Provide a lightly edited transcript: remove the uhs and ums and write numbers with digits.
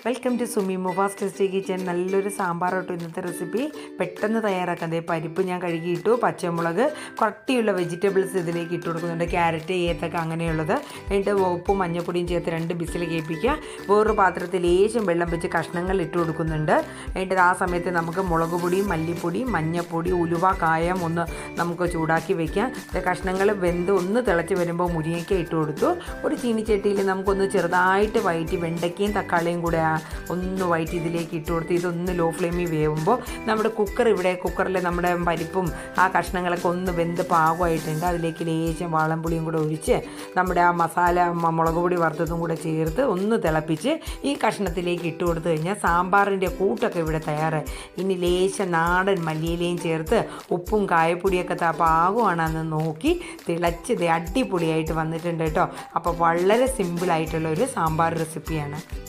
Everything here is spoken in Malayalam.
Welcome to Sumi Muvas tasty kitchen. നല്ലൊരു സാമ്പാർ കേട്ടോ ഇന്നത്തെ റെസിപ്പി. പെട്ടെന്ന് തയ്യാറാക്കാം. അതേ പരിപ്പ് ഞാൻ കഴുകിയിട്ടു, പച്ചമുളക്, കട്ടിയുള്ള വെജിറ്റബിൾസ് ഇതിലേക്ക് ഇട്ട് കൊടുക്കുന്നുണ്ട്. ക്യാരറ്റ്, ഏത്തക്ക അങ്ങനെയുള്ളത്. എന്നിട്ട് ഉപ്പും മഞ്ഞപ്പൊടിയും ചേർത്ത് 2 വിസിൽ കേൾപ്പിക്കുക. വേറൊരു പാത്രത്തിൽ ലേശം വെള്ളം വെച്ച് കഷ്ണങ്ങൾ ഇട്ട് കൊടുക്കുന്നുണ്ട്. എന്നിട്ട് ആ സമയത്ത് നമുക്ക് മുളക് പൊടിയും മല്ലിപ്പൊടിയും മഞ്ഞപ്പൊടി, ഉലുവ, കായം ഒന്ന് നമുക്ക് ചൂടാക്കി വയ്ക്കാം. കഷ്ണങ്ങൾ വെന്ത് ഒന്ന് തിളച്ച് വരുമ്പോൾ മുരിങ്ങയ്ക്ക ഇട്ട് കൊടുത്തു. ഒരു ചീനിച്ചട്ടിയിൽ നമുക്കൊന്ന് ചെറുതായിട്ട് വഴറ്റി വെണ്ടയ്ക്കയും തക്കാളിയും കൂടെ ഒന്ന് വഴറ്റി ഇതിലേക്ക് ഇട്ട് കൊടുത്ത് ഇതൊന്ന് ലോ ഫ്ലെയിമിൽ വേവുമ്പോൾ നമ്മുടെ കുക്കറിൽ നമ്മുടെ പരിപ്പും ആ കഷ്ണങ്ങളൊക്കെ ഒന്ന് വെന്ത് പാകമായിട്ടുണ്ട്. അതിലേക്ക് ലേശം വാളംപുളിയും കൂടെ ഒഴിച്ച് നമ്മുടെ ആ മസാല മുളക് പൊടി വറുത്തതും കൂടെ ചേർത്ത് ഒന്ന് തിളപ്പിച്ച് ഈ കഷ്ണത്തിലേക്ക് ഇട്ട് കൊടുത്തു കഴിഞ്ഞാൽ സാമ്പാറിൻ്റെ കൂട്ടൊക്കെ ഇവിടെ തയ്യാറായി. ഇനി ലേശം നാടൻ മല്ലിയിലയും ചേർത്ത് ഉപ്പും കായപ്പൊടിയൊക്കെ പാകമാണെന്ന് നോക്കി തിളച്ച് അടിപൊളിയായിട്ട് വന്നിട്ടുണ്ട് കേട്ടോ. അപ്പോൾ വളരെ സിമ്പിളായിട്ടുള്ളൊരു സാമ്പാർ റെസിപ്പിയാണ്.